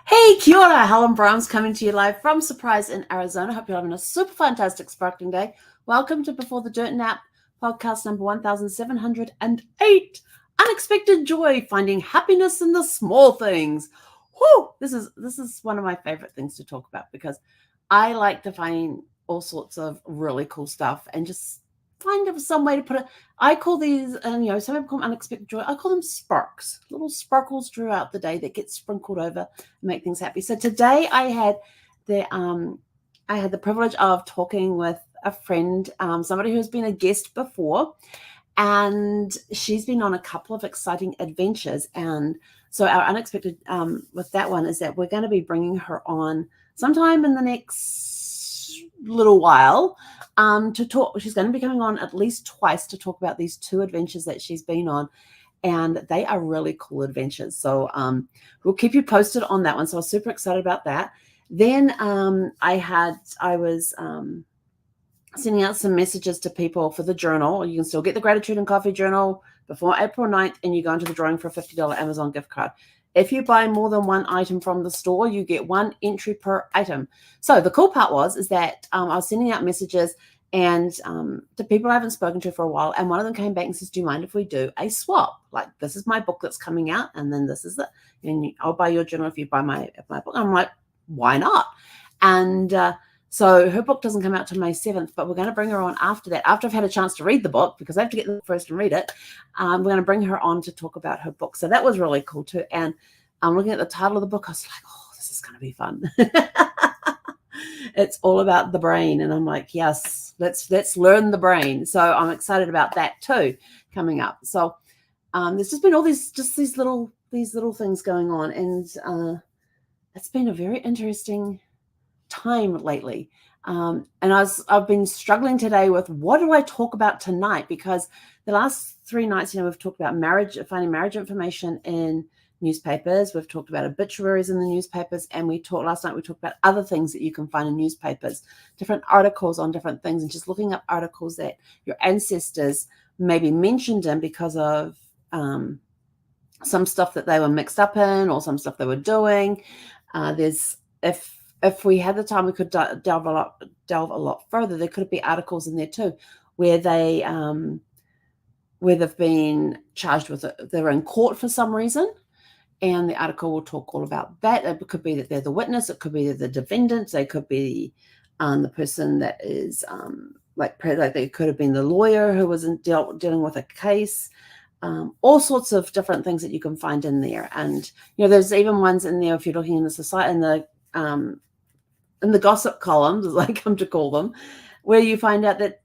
Hey, kia ora, Helen Brahms coming to you live from Surprise in Arizona. Hope you're having a super fantastic, sparkling day. Welcome to Before the Dirt Nap, podcast number 1708. Unexpected joy, finding happiness in the small things. Whew, this is one of my favorite things to talk about because I like to find all sorts of really cool stuff and just find some way to put it. I call these, and some people call them unexpected joy. I call them sparks, little sparkles throughout the day that get sprinkled over and make things happy. So today I had the privilege of talking with a friend, somebody who's been a guest before, and she's been on a couple of exciting adventures. And so our unexpected with that one is that we're going to be bringing her on sometime in the next little while to talk. She's going to be coming on at least twice to talk about these two adventures that she's been on, and they are really cool adventures. So we'll keep you posted on that one. So I was super excited about that. Then I was sending out some messages to people for the journal. You can still get the Gratitude and Coffee journal before April 9th, and you go into the drawing for a $50 Amazon gift card. If you buy more than one item from the store, you get one entry per item. So the cool part is that I was sending out messages and to people I haven't spoken to for a while, and one of them came back and says, do you mind if we do a swap? Like, this is my book that's coming out, and then this is it. And I'll buy your journal if you buy my book. I'm like, why not? And so her book doesn't come out till May 7th, but we're going to bring her on after that, after I've had a chance to read the book, because I have to get the book first and read it. We're going to bring her on to talk about her book. So that was really cool too. And I'm looking at the title of the book. I was like, oh, this is going to be fun. It's all about the brain. And I'm like, yes, let's learn the brain. So I'm excited about that too coming up. So there's just been all these little things going on. And it's been a very interesting time lately. And I've been struggling today with what do I talk about tonight? Because the last 3 nights, we've talked about finding marriage information in newspapers. We've talked about obituaries in the newspapers. And last night we talked about other things that you can find in newspapers, different articles on different things, and just looking up articles that your ancestors maybe mentioned in because of some stuff that they were mixed up in or some stuff they were doing. If we had the time, we could delve a lot further. There could be articles in there too, where they've been charged with it. They're in court for some reason, and the article will talk all about that. It could be that they're the witness. It could be the defendant. They could be the person that is like they could have been the lawyer who was dealing with a case. All sorts of different things that you can find in there. And there's even ones in there, if you're looking in the society, in the gossip columns, as I come to call them, where you find out that,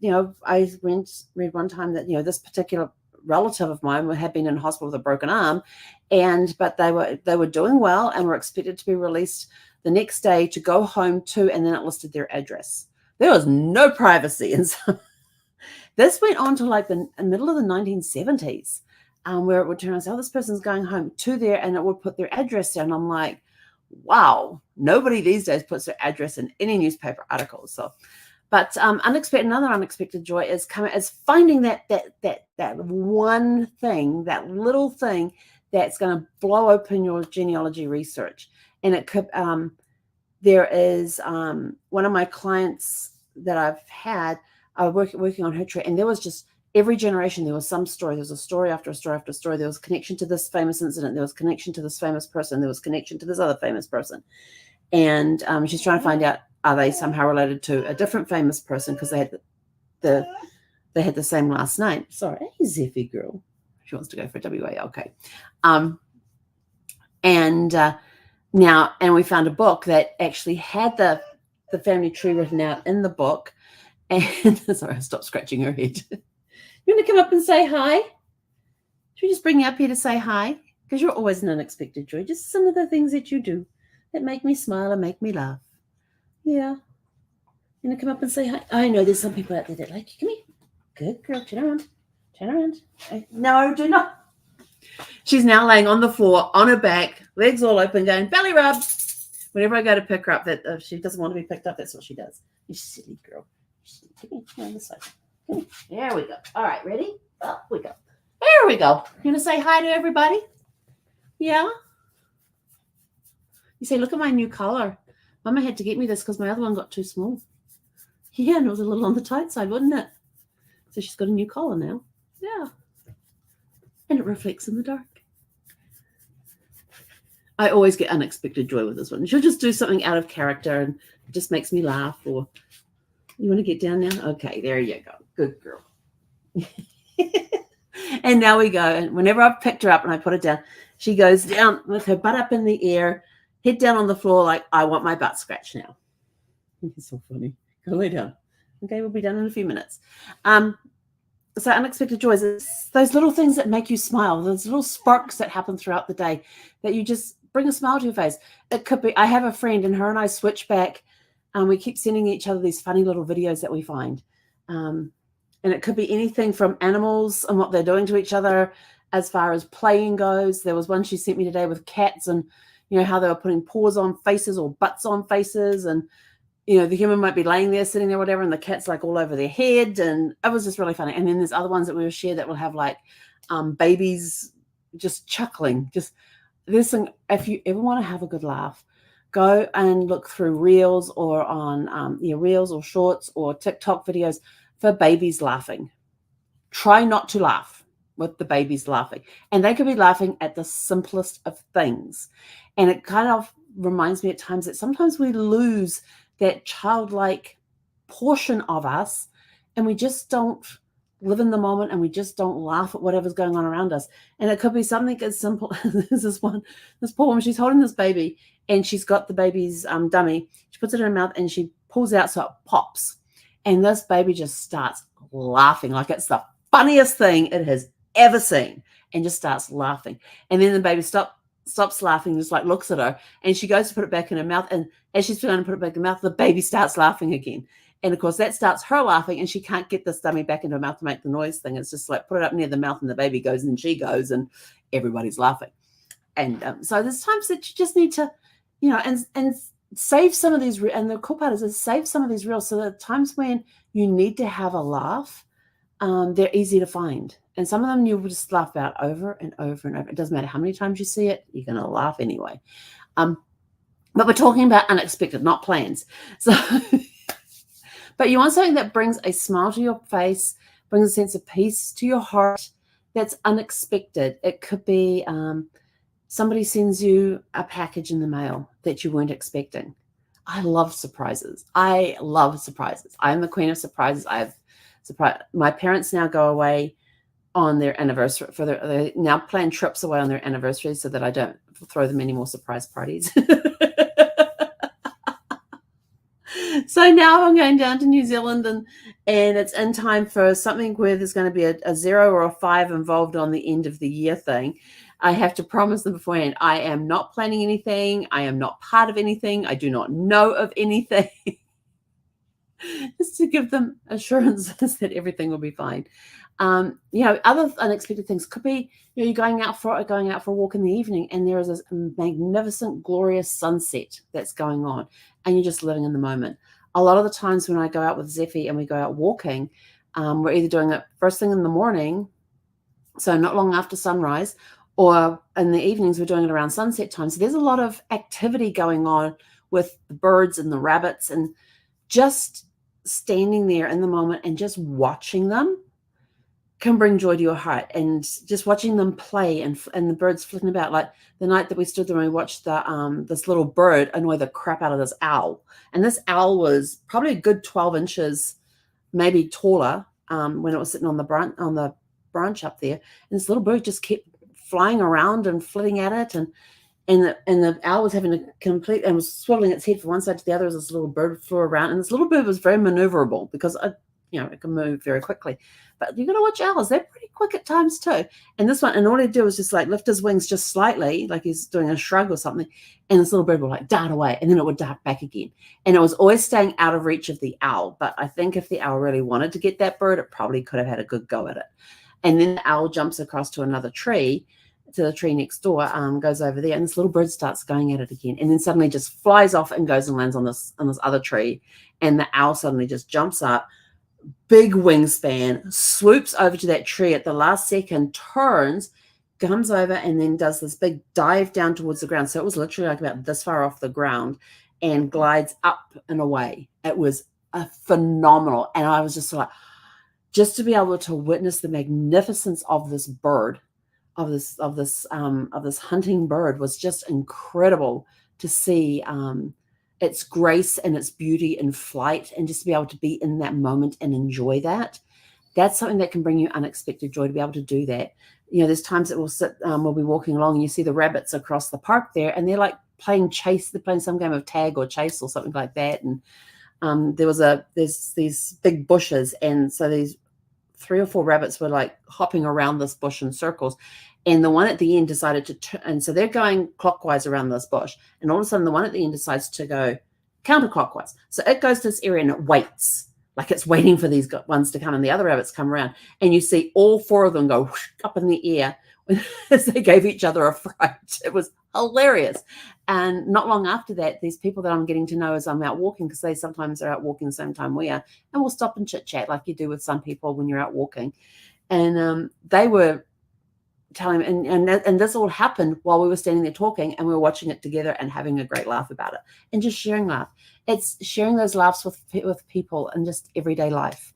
I read one time that, this particular relative of mine had been in hospital with a broken arm, but they were doing well and were expected to be released the next day to go home to, and then it listed their address. There was no privacy. And so this went on to like the middle of the 1970s, where it would turn and say, oh, this person's going home to there, and it would put their address down. I'm like, wow, nobody these days puts their address in any newspaper articles. So, but another unexpected joy is finding that one thing, that little thing that's going to blow open your genealogy research. And it could, there is one of my clients that I've had working on her tree, and there was just every generation, there was some story. There was a story after a story after a story. There was connection to this famous incident. There was connection to this famous person. There was connection to this other famous person. And she's trying to find out, are they somehow related to a different famous person because they had the same last name. Sorry, hey, Zeffy girl. She wants to go for WA. Okay. And we found a book that actually had the family tree written out in the book. And sorry, I stopped scratching her head. You want to come up and say hi? Should we just bring you up here to say hi? Because you're always an unexpected joy. Just some of the things that you do that make me smile and make me laugh. Yeah. You want to come up and say hi? I know there's some people out there that like you. Come here. Good girl. Turn around. Turn around. No, do not. She's now laying on the floor, on her back, legs all open, going belly rub. Whenever I go to pick her up, that if she doesn't want to be picked up, that's what she does. You silly girl. Come here, on this side. There we go. All right, ready? Up we go. There we go. You want to say hi to everybody? Yeah? You say, look at my new collar. Mama had to get me this because my other one got too small. Yeah, and it was a little on the tight side, wasn't it? So she's got a new collar now. Yeah. And it reflects in the dark. I always get unexpected joy with this one. She'll just do something out of character and it just makes me laugh. Or you want to get down now? Okay, there you go. Good girl. And now we go. And whenever I've picked her up and I put her down, she goes down with her butt up in the air, head down on the floor like, I want my butt scratched now. It's so funny. Go lay down. Okay, we'll be done in a few minutes. So unexpected joys, it's those little things that make you smile, those little sparks that happen throughout the day that you just bring a smile to your face. It could be, I have a friend and her and I switch back and we keep sending each other these funny little videos that we find. And it could be anything from animals and what they're doing to each other as far as playing goes. There was one she sent me today with cats and, you know, how they were putting paws on faces or butts on faces. And, you know, the human might be laying there, sitting there, whatever, and the cat's like all over their head. And it was just really funny. And then there's other ones that we will share that will have like babies just chuckling. Just this thing, if you ever want to have a good laugh, go and look through reels or on reels or shorts or TikTok videos for babies laughing. Try not to laugh with the babies laughing. And they could be laughing at the simplest of things. And it kind of reminds me at times that sometimes we lose that childlike portion of us and we just don't live in the moment and we just don't laugh at whatever's going on around us. And it could be something as simple as this poor woman, she's holding this baby and she's got the baby's dummy. She puts it in her mouth and she pulls it out so it pops. And this baby just starts laughing like it's the funniest thing it has ever seen and just starts laughing. And then the baby stops laughing, just like looks at her, and she goes to put it back in her mouth. And as she's going to put it back in her mouth, the baby starts laughing again. And of course, that starts her laughing, and she can't get this dummy back into her mouth to make the noise thing. It's just like put it up near the mouth, and the baby goes, and she goes, and everybody's laughing. And so there's times that you just need to, you know, and save some of these. And the cool part is save some of these reels. So that times when you need to have a laugh, they're easy to find. And some of them you will just laugh out over and over and over. It doesn't matter how many times you see it, you're going to laugh anyway. But we're talking about unexpected, not plans. So, but you want something that brings a smile to your face, brings a sense of peace to your heart, that's unexpected. It could be somebody sends you a package in the mail that you weren't expecting. I love surprises. I am the queen of surprises. My parents now go away on their anniversary they now plan trips away on their anniversary so that I don't throw them any more surprise parties. So now I'm going down to New Zealand and it's in time for something where there's going to be a 0 or a 5 involved on the end of the year thing. I have to promise them beforehand, I am not planning anything. I am not part of anything. I do not know of anything. Just to give them assurances that everything will be fine. Other unexpected things could be, you're going out for a walk in the evening and there is this magnificent, glorious sunset that's going on and you're just living in the moment. A lot of the times when I go out with Zeffie and we go out walking, we're either doing it first thing in the morning, so not long after sunrise, or in the evenings we're doing it around sunset time. So there's a lot of activity going on with the birds and the rabbits, and just standing there in the moment and just watching them can bring joy to your heart. And just watching them play and the birds flitting about. Like the night that we stood there and we watched this little bird annoy the crap out of this owl. And this owl was probably a good 12 inches, maybe taller, when it was sitting on the branch up there. And this little bird just kept flying around and flitting at it. And the owl was having and was swiveling its head from one side to the other as this little bird flew around. And this little bird was very maneuverable because it can move very quickly. But you've got to watch owls. They're pretty quick at times too. And this one, and all he'd do was just like lift his wings just slightly, like he's doing a shrug or something. And this little bird would like dart away, and then it would dart back again. And it was always staying out of reach of the owl. But I think if the owl really wanted to get that bird, it probably could have had a good go at it. And then the owl jumps across to another tree, to the tree next door, goes over there, and this little bird starts going at it again, and then suddenly just flies off and goes and lands on this other tree, and the owl suddenly just jumps up, big wingspan, swoops over to that tree at the last second, turns, comes over and then does this big dive down towards the ground. So it was literally like about this far off the ground and glides up and away. It was a phenomenal. And I was just like, just to be able to witness the magnificence of this bird, of this hunting bird, was just incredible to see its grace and its beauty in flight, and just to be able to be in that moment and enjoy that. That's something that can bring you unexpected joy, to be able to do that. There's times that we'll be walking along and you see the rabbits across the park there, and they're like playing chase. They're playing some game of tag or chase or something like that. And there's these big bushes, and so these 3 or 4 rabbits were like hopping around this bush in circles. And the one at the end decided to turn, and so they're going clockwise around this bush. And all of a sudden, the one at the end decides to go counterclockwise. So it goes to this area and it waits, like it's waiting for these ones to come, and the other rabbits come around. And you see all 4 of them go whoosh, up in the air as they gave each other a fright. It was hilarious. And not long after that, these people that I'm getting to know as I'm out walking, because they sometimes are out walking the same time we are, and we'll stop and chit chat like you do with some people when you're out walking. And they were telling me, and this all happened while we were standing there talking, and we were watching it together and having a great laugh about it, and just sharing laugh. It's sharing those laughs with people and just everyday life.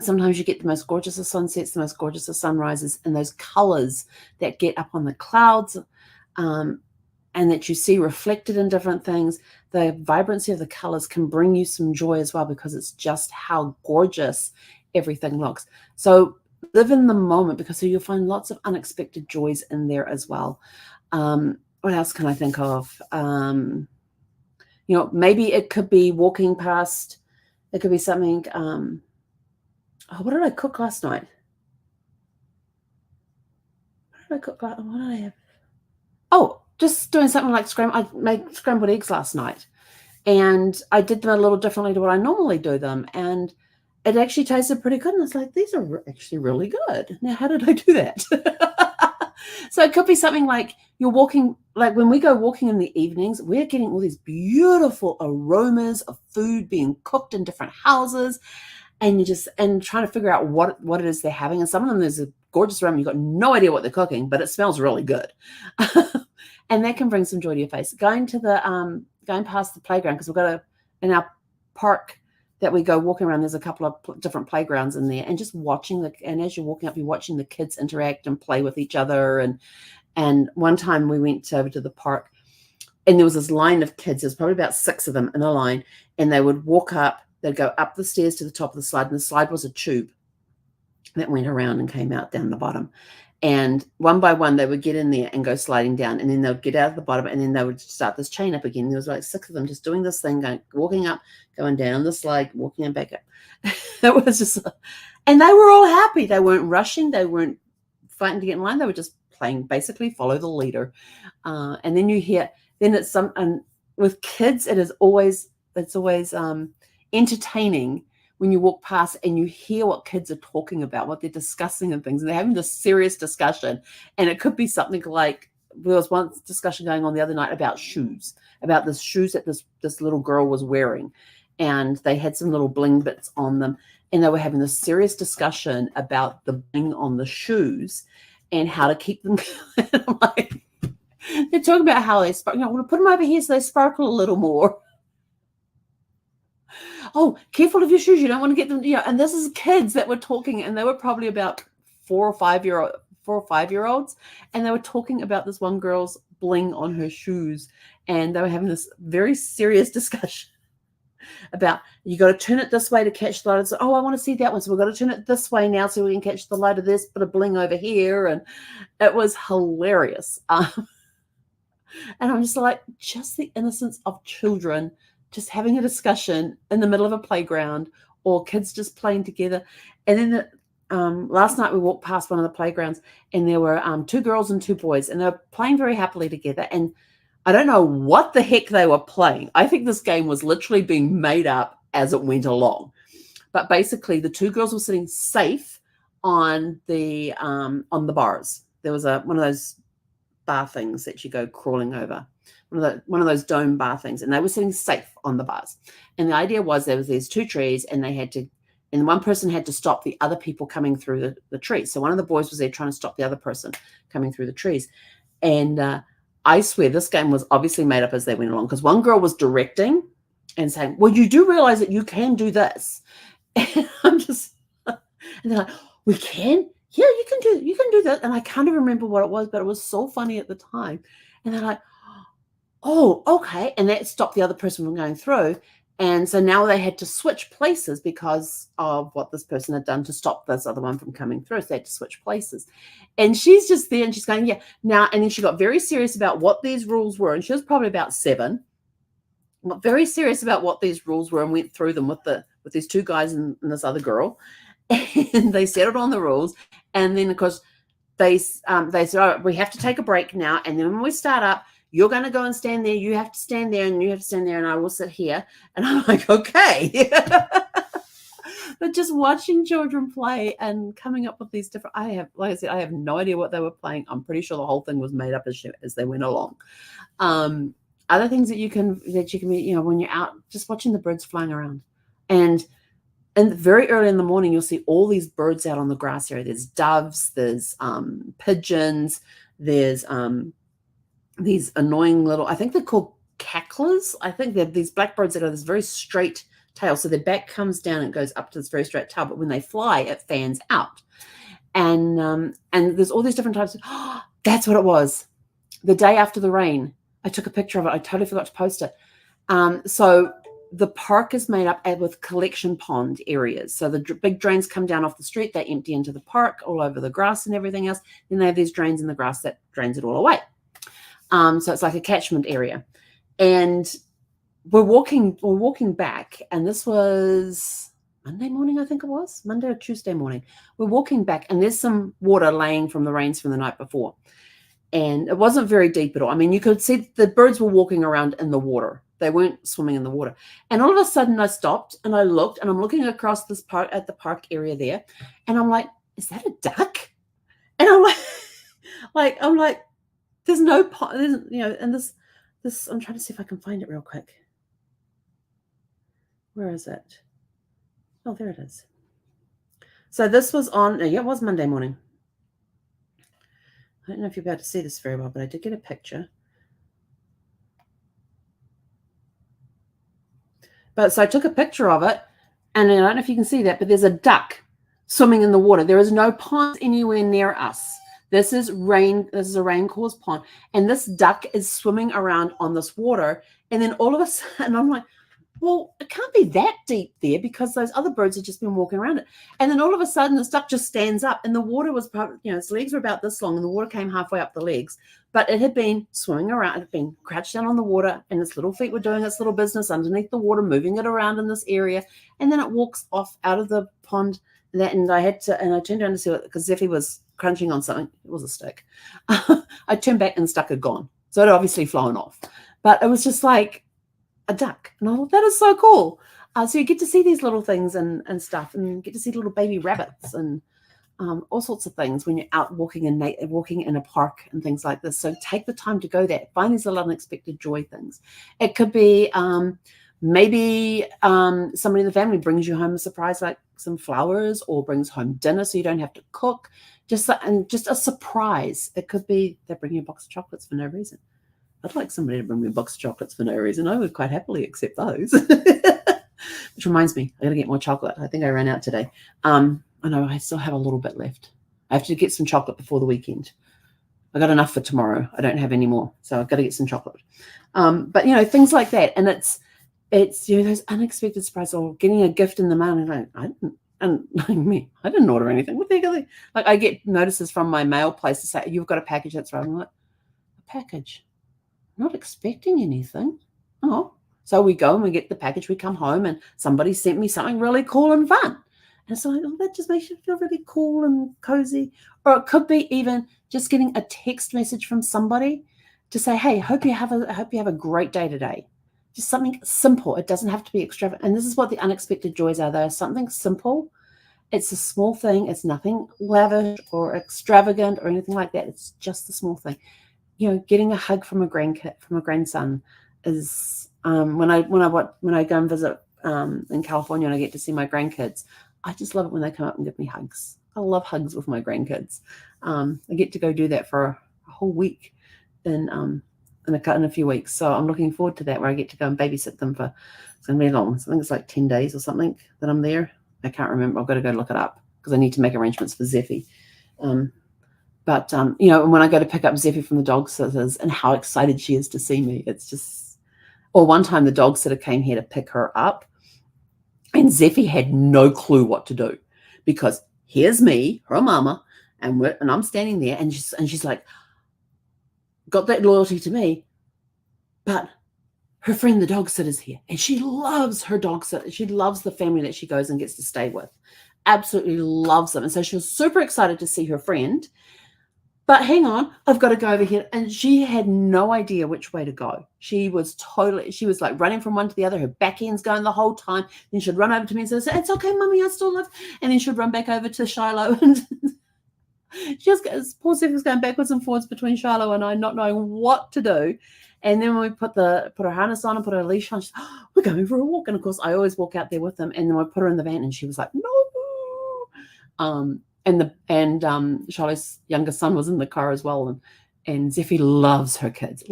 Sometimes you get the most gorgeous of sunsets, the most gorgeous of sunrises, and those colors that get up on the clouds, and that you see reflected in different things. The vibrancy of the colors can bring you some joy as well, because it's just how gorgeous everything looks. So live in the moment, because you'll find lots of unexpected joys in there as well. What else can I think of? Maybe it could be walking past. It could be something. What did I cook last night? What did I have? Oh, just doing something like I made scrambled eggs last night, and I did them a little differently to what I normally do them, and it actually tasted pretty good. And it's like, these are actually really good. Now, how did I do that? So it could be something like you're walking, like when we go walking in the evenings, we're getting all these beautiful aromas of food being cooked in different houses, and trying to figure out what it is they're having. And some of them, there's a gorgeous aroma. You've got no idea what they're cooking, but it smells really good. And that can bring some joy to your face. Going past the playground, because we've got in our park that we go walking around, there's a couple of different playgrounds in there, and just watching and as you're walking up, you're watching the kids interact and play with each other. And one time we went over to the park, and there was this line of kids. There's probably about 6 of them in a line, and they would walk up. They'd go up the stairs to the top of the slide, and the slide was a tube that went around and came out down the bottom. And one by one, they would get in there and go sliding down, and then they would get out of the bottom, and then they would start this chain up again. There was like 6 of them just doing this thing, walking up, going down the slide, walking and back up. It was just, and they were all happy. They weren't rushing. They weren't fighting to get in line. They were just playing, basically follow the leader. And then you hear, and with kids, it's always entertaining when you walk past and you hear what kids are talking about, what they're discussing and things, and they're having this serious discussion. And it could be something like, there was one discussion going on the other night about shoes, about the shoes that this little girl was wearing. And they had some little bling bits on them. And they were having this serious discussion about the bling on the shoes and how to keep them. I'm like, they're talking about how they sparkle. I want to put them over here so they sparkle a little more. Oh, careful of your shoes. You don't want to get them. And this is kids that were talking, and they were probably about 4 or 5 year olds. And they were talking about this one girl's bling on her shoes. And they were having this very serious discussion about, you got to turn it this way to catch the light. So, I want to see that one. So we've got to turn it this way now so we can catch the light of this bit of bling over here. And it was hilarious. And I'm just like, just the innocence of children just having a discussion in the middle of a playground, or kids just playing together. And then last night we walked past one of the playgrounds, and there were 2 girls and 2 boys, and they were playing very happily together. And I don't know what the heck they were playing. I think this game was literally being made up as it went along. But basically, the 2 girls were sitting safe on the bars. There was one of those bar things that you go crawling over. One of those dome bar things, and they were sitting safe on the bars. And the idea was there was these 2 trees, and they had to And one person had to stop the other people coming through the trees. So one of the boys was there trying to stop the other person coming through the trees. And I swear this game was obviously made up as they went along, because one girl was directing and saying, well, you do realize that you can do this. And I'm just, and they're like, we can? Yeah, you can do that. And I can't even remember what it was, but it was so funny at the time. And they're like, oh, okay. And that stopped the other person from going through. And so now they had to switch places because of what this person had done to stop this other one from coming through. So they had to switch places. And she's just there and she's going, yeah. Now, and then she got very serious about what these rules were. And she was probably about 7. Got very serious about what these rules were and went through them with these 2 guys and this other girl. And they settled on the rules. And then, of course, they said, oh, we have to take a break now. And then when we start up, you're going to go and stand there. You have to stand there and you have to stand there and I will sit here. And I'm like, okay. But just watching children play and coming up with these different, like I said, I have no idea what they were playing. I'm pretty sure the whole thing was made up as they went along. Other things that you can be, when you're out, just watching the birds flying around. And very early in the morning, you'll see all these birds out on the grass area. There's doves, there's pigeons, there's these annoying little, I think they're called cacklers. I think they're these blackbirds that have this very straight tail. So their back comes down and goes up to this very straight tail. But when they fly, it fans out. And there's all these different types of, that's what it was. The day after the rain, I took a picture of it. I totally forgot to post it. So the park is made up with collection pond areas. So the big drains come down off the street. They empty into the park all over the grass and everything else. Then they have these drains in the grass that drains it all away. So it's like a catchment area. And we're walking back, and this was Monday morning, I think it was, Monday or Tuesday morning. We're walking back, and there's some water laying from the rains from the night before. And it wasn't very deep at all. I mean, you could see the birds were walking around in the water. They weren't swimming in the water. And all of a sudden I stopped and I looked, and I'm looking across this park at the park area there. And I'm like, is that a duck? And I'm like, there's no pond, and this, I'm trying to see if I can find it real quick. Where is it? Oh, there it is. So this was it was Monday morning. I don't know if you'll be able to see this very well, but I did get a picture. But so I took a picture of it, and I don't know if you can see that, but there's a duck swimming in the water. There is no pond anywhere near us. This is a rain-caused pond, and this duck is swimming around on this water. And then all of a sudden, I'm like, well, it can't be that deep there because those other birds have just been walking around it. And then all of a sudden, this duck just stands up, and the water was probably, its legs were about this long, and the water came halfway up the legs. But it had been swimming around, it had been crouched down on the water, and its little feet were doing its little business underneath the water, moving it around in this area. And then it walks off out of the pond. And I turned around to see it because Zeffie was crunching on something. It was a stick. I turned back and the duck had gone. So it had obviously flown off. But it was just like a duck. And I thought, that is so cool. So you get to see these little things and stuff, and get to see little baby rabbits and all sorts of things when you're out walking in a park and things like this. So take the time to go there. Find these little unexpected joy things. It could be maybe somebody in the family brings you home a surprise, like some flowers, or brings home dinner so you don't have to cook. Just a surprise. It could be they bring you a box of chocolates for no reason. I'd like somebody to bring me a box of chocolates for no reason. I would quite happily accept those. Which reminds me, I got to get more chocolate. I think I ran out today. I know I still have a little bit left. I have to get some chocolate before the weekend. I got enough for tomorrow. I don't have any more, so I've got to get some chocolate. But things like that, and it's those unexpected surprises, or getting a gift in the mail. And I didn't order anything. What the heck are they? Like, I get notices from my mail place to say, you've got a package that's right. I'm like, a package? I'm not expecting anything. Oh, so we go and we get the package. We come home and somebody sent me something really cool and fun. And so that just makes you feel really cool and cozy. Or it could be even just getting a text message from somebody to say, hey, hope you have a great day today. Just something simple. It doesn't have to be extravagant. And this is what the unexpected joys are. They're something simple. It's a small thing. It's nothing lavish or extravagant or anything like that. It's just a small thing. Getting a hug from a grandson is when I go and visit in California and I get to see my grandkids. I just love it when they come up and give me hugs. I love hugs with my grandkids. I get to go do that for a whole week in a few weeks. So I'm looking forward to that, where I get to go and babysit them for, it's going to be long. I think it's like 10 days or something that I'm there. I can't remember. I've got to go look it up because I need to make arrangements for Zeffie. But when I go to pick up Zeffie from the dog sitters and how excited she is to see me, it's just, or one time the dog sitter came here to pick her up and Zeffie had no clue what to do, because here's me, her mama, and I'm standing there, and she's like, got that loyalty to me, but her friend, the dog sitter's here, and she loves her dog sitter. She loves the family that she goes and gets to stay with. Absolutely loves them. And so she was super excited to see her friend. But hang on, I've got to go over here. And she had no idea which way to go. She was like running from one to the other. Her back end's going the whole time. Then she'd run over to me and say, it's okay, Mummy, I still love. And then she'd run back over to Shiloh. And poor Zeffie was going backwards and forwards between Shiloh and I, not knowing what to do. And then when we put her harness on and put her leash on, she's like, we're going for a walk. And of course, I always walk out there with them. And then we put her in the van, and she was like, no. And Charlie's younger son was in the car as well, and Zeffie loves her kids,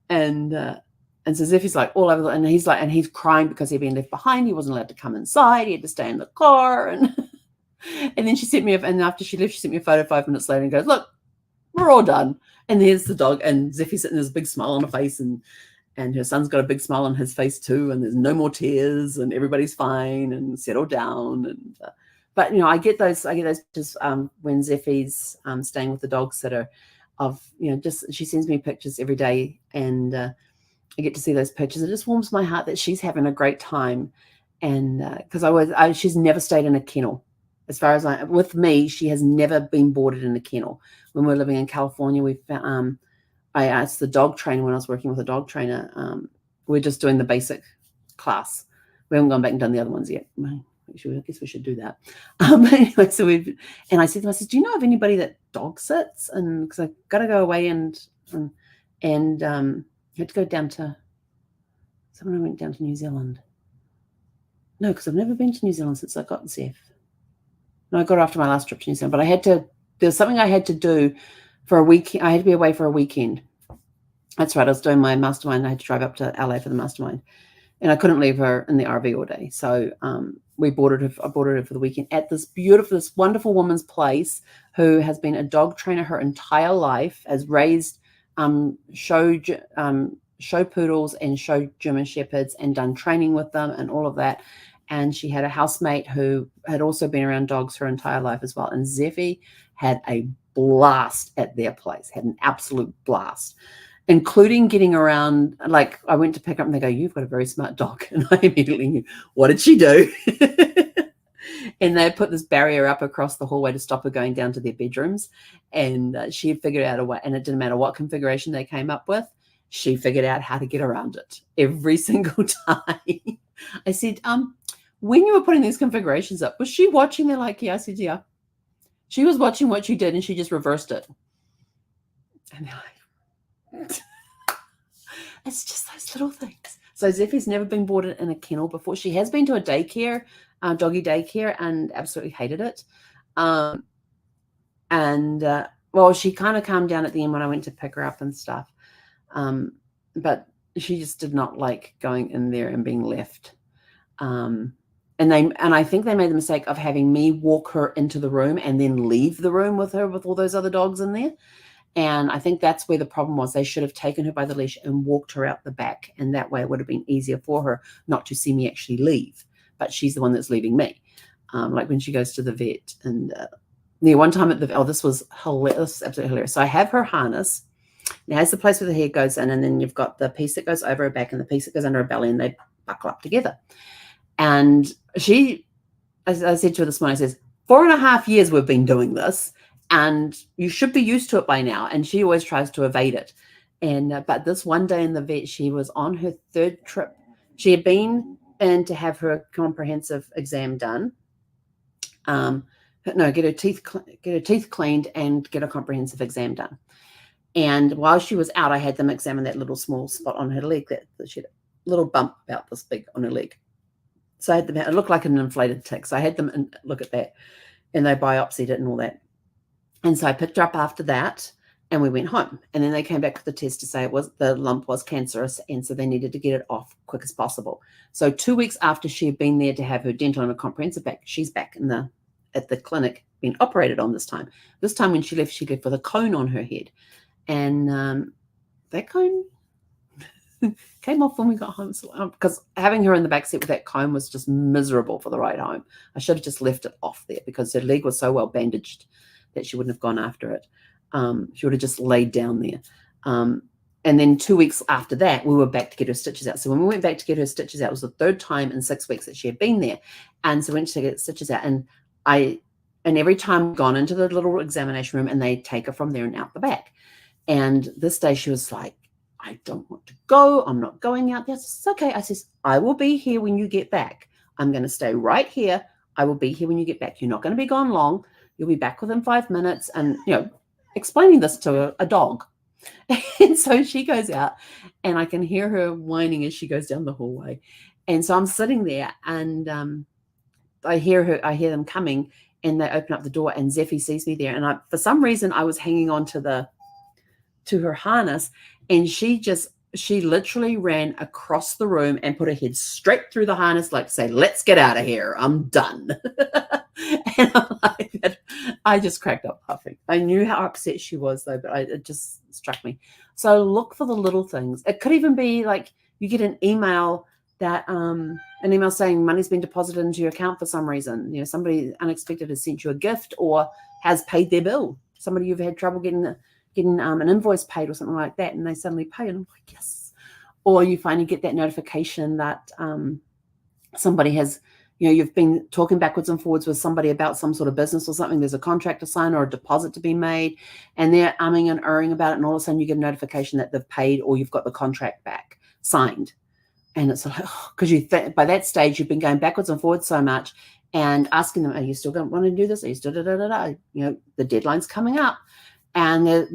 and so Zeffie's like all over, and he's crying because he'd been left behind. He wasn't allowed to come inside. He had to stay in the car, and then she sent me, and after she left, she sent me a photo 5 minutes later and goes, look, we're all done. And there's the dog, and Zeffie's sitting, there's a big smile on her face, and her son's got a big smile on his face too, and there's no more tears, and everybody's fine and settled down, and. But I get those just when Zeffie's staying with the dog sitter, of just she sends me pictures every day, and I get to see those pictures. It just warms my heart that she's having a great time, and because she's never stayed in a kennel. As far as with me, she has never been boarded in a kennel. When we were living in California, I asked the dog trainer, when I was working with a dog trainer, we're just doing the basic class. We haven't gone back and done the other ones yet. I guess we should do that. Anyway, I said to him, do you know of anybody that dog sits? And because I've got to go away and had to go down to, someone went down to New Zealand. No, because I've never been to New Zealand since I got Zeph. No, I got after my last trip to New Zealand, but there was something I had to do for a week. I had to be away for a weekend. That's right. I was doing my mastermind. I had to drive up to LA for the mastermind, and I couldn't leave her in the RV all day. So, I boarded her for the weekend at this wonderful woman's place, who has been a dog trainer her entire life, has raised show poodles and show German shepherds and done training with them and all of that. And she had a housemate who had also been around dogs her entire life as well. And Zeffie had a blast at their place, had an absolute blast, including getting around. Like, I went to pick up and they go, you've got a very smart dog. And I immediately knew, what did she do? And they put this barrier up across the hallway to stop her going down to their bedrooms. And she had figured out a way, and it didn't matter what configuration they came up with. She figured out how to get around it every single time. I said, when you were putting these configurations up, was she watching? They're like, yeah. I said, yeah. She was watching what you did, and she just reversed it. And they're like, it's just those little things. So Zeffie's never been boarded in a kennel before. She has been to a daycare, doggy daycare, and absolutely hated it. Well, she kind of calmed down at the end when I went to pick her up and stuff. But she just did not like going in there and being left. And I think they made the mistake of having me walk her into the room and then leave the room with her with all those other dogs in there. And I think that's where the problem was. They should have taken her by the leash and walked her out the back. And that way it would have been easier for her not to see me actually leave. But she's the one that's leaving me. Like when she goes to the vet. And one time at this was hilarious. This is absolutely hilarious. So I have her harness. It has the place where the hair goes in. And then you've got the piece that goes over her back and the piece that goes under her belly. And they buckle up together. And she, as I said to her this morning, says, 4.5 years we've been doing this. And you should be used to it by now. And she always tries to evade it. And but this one day in the vet, she was on her third trip. She had been in to have her comprehensive exam done. Get her teeth cleaned and get a comprehensive exam done. And while she was out, I had them examine that little small spot on her leg, that she had a little bump about this big on her leg. So I had them, it looked like an inflated tick. So I had them look at that, and they biopsied it and all that. And so I picked her up after that, and we went home. And then they came back with the test to say the lump was cancerous, and so they needed to get it off quick as possible. So 2 weeks after she had been there to have her dental and a comprehensive back, she's back at the clinic being operated on this time. This time when she left with a cone on her head. And that cone came off when we got home, because having her in the back seat with that cone was just miserable for the ride home. I should have just left it off there because her leg was so well bandaged that she wouldn't have gone after it. She would have just laid down there. And then 2 weeks after that, we were back to get her stitches out. So when we went back to get her stitches out, it was the third time in 6 weeks that she had been there. And so we went to get stitches out, and every time gone into the little examination room, and they take her from there and out the back. And this day she was like, I don't want to go. I'm not going out there. It's okay. I says, I will be here when you get back. I'm going to stay right here. I will be here when you get back. You're not going to be gone long. You'll be back within 5 minutes. And, explaining this to a dog. And so she goes out, and I can hear her whining as she goes down the hallway. And so I'm sitting there, and I hear them coming, and they open up the door, and Zeffie sees me there. And for some reason, I was hanging on to her harness, and she literally ran across the room and put her head straight through the harness, like to say, let's get out of here. I'm done. And I just cracked up laughing. I knew how upset she was, though, but it just struck me. So look for the little things. It could even be like you get an email saying money's been deposited into your account for some reason. Somebody unexpected has sent you a gift or has paid their bill. Somebody you've had trouble getting an invoice paid or something like that, and they suddenly pay, and I'm like, yes. Or you finally get that notification that somebody has, you've been talking backwards and forwards with somebody about some sort of business or something. There's a contract to sign or a deposit to be made, and they're umming and erring about it, and all of a sudden you get a notification that they've paid or you've got the contract back signed. And it's like, because by that stage you've been going backwards and forwards so much and asking them, are you still going to want to do this? Are you still the deadline's coming up. And they're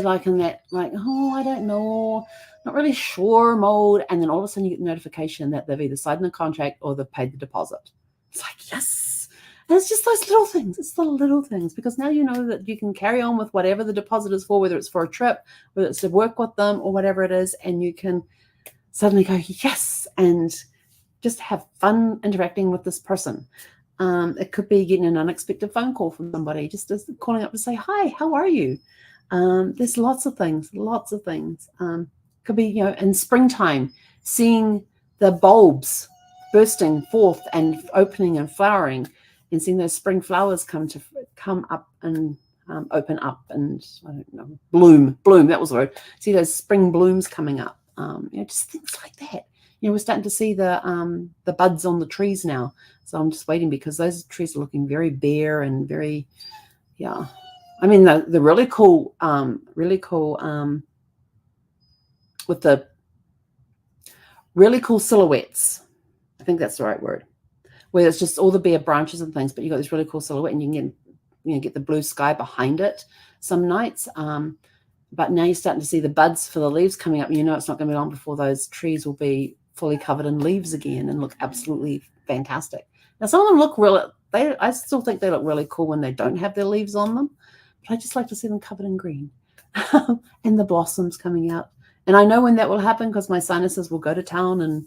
like in that, like, oh, I don't know, not really sure mode. And then all of a sudden you get the notification that they've either signed the contract or they've paid the deposit. It's like, yes. And it's just those little things. It's the little things, because now you know that you can carry on with whatever the deposit is for, whether it's for a trip, whether it's to work with them or whatever it is. And you can suddenly go, yes, and just have fun interacting with this person. It could be getting an unexpected phone call from somebody, just calling up to say, hi, how are you? There's lots of things. Could be, in springtime, seeing the bulbs bursting forth and opening and flowering, and seeing those spring flowers come up and open up and, I don't know, bloom, that was the word. See those spring blooms coming up, just things like that. We're starting to see the buds on the trees now. So I'm just waiting, because those trees are looking very bare and very, yeah. I mean, the really cool, with the really cool silhouettes. I think that's the right word. Where it's just all the bare branches and things, but you got this really cool silhouette, and you can get the blue sky behind it some nights. But now you're starting to see the buds for the leaves coming up. It's not going to be long before those trees will be fully covered in leaves again and look absolutely fantastic. Now, some of them look I still think they look really cool when they don't have their leaves on them, but I just like to see them covered in green and the blossoms coming out. And I know when that will happen, because my sinuses will go to town and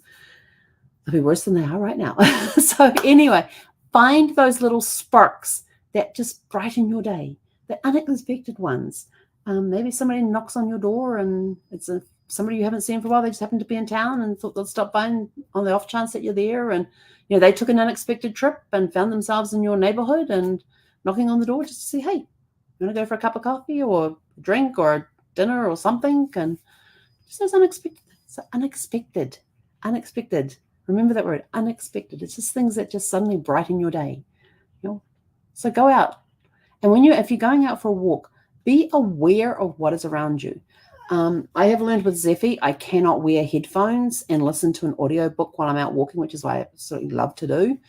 they'll be worse than they are right now. So anyway, find those little sparks that just brighten your day, the unexpected ones. Maybe somebody knocks on your door and it's somebody you haven't seen for a while. They just happen to be in town and thought they'll stop by on the off chance that you're there. And, they took an unexpected trip and found themselves in your neighborhood and knocking on the door just to say, hey, you want to go for a cup of coffee or a drink or a dinner or something? And just those unexpected. So unexpected. Remember that word, unexpected. It's just things that just suddenly brighten your day. So go out. And if you're going out for a walk, be aware of what is around you. I have learned with Zeffie, I cannot wear headphones and listen to an audiobook while I'm out walking, which is what I absolutely love to do,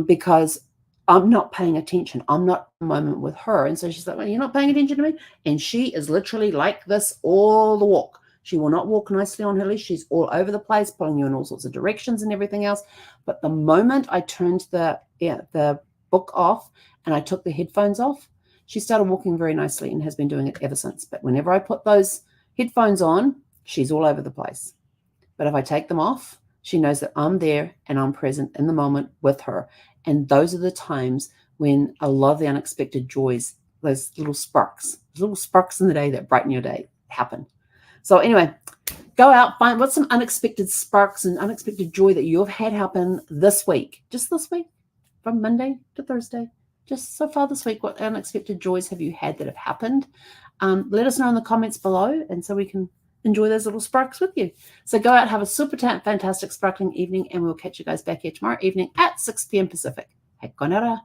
because I'm not paying attention. I'm not in the moment with her. And so she's like, well, you're not paying attention to me? And she is literally like this all the walk. She will not walk nicely on her leash. She's all over the place, pulling you in all sorts of directions and everything else. But the moment I turned the book off and I took the headphones off, she started walking very nicely and has been doing it ever since. But whenever I put those headphones on, she's all over the place. But if I take them off, she knows that I'm there and I'm present in the moment with her. And those are the times when a lot of the unexpected joys, those little sparks in the day that brighten your day happen. So anyway, go out, find what's some unexpected sparks and unexpected joy that you've had happen this week, just this week, from Monday to Thursday. Just so far this week, what unexpected joys have you had that have happened? Let us know in the comments below, and so we can enjoy those little sparks with you. So go out, have a super fantastic sparkling evening, and we'll catch you guys back here tomorrow evening at 6 p.m. Pacific. Hekonara.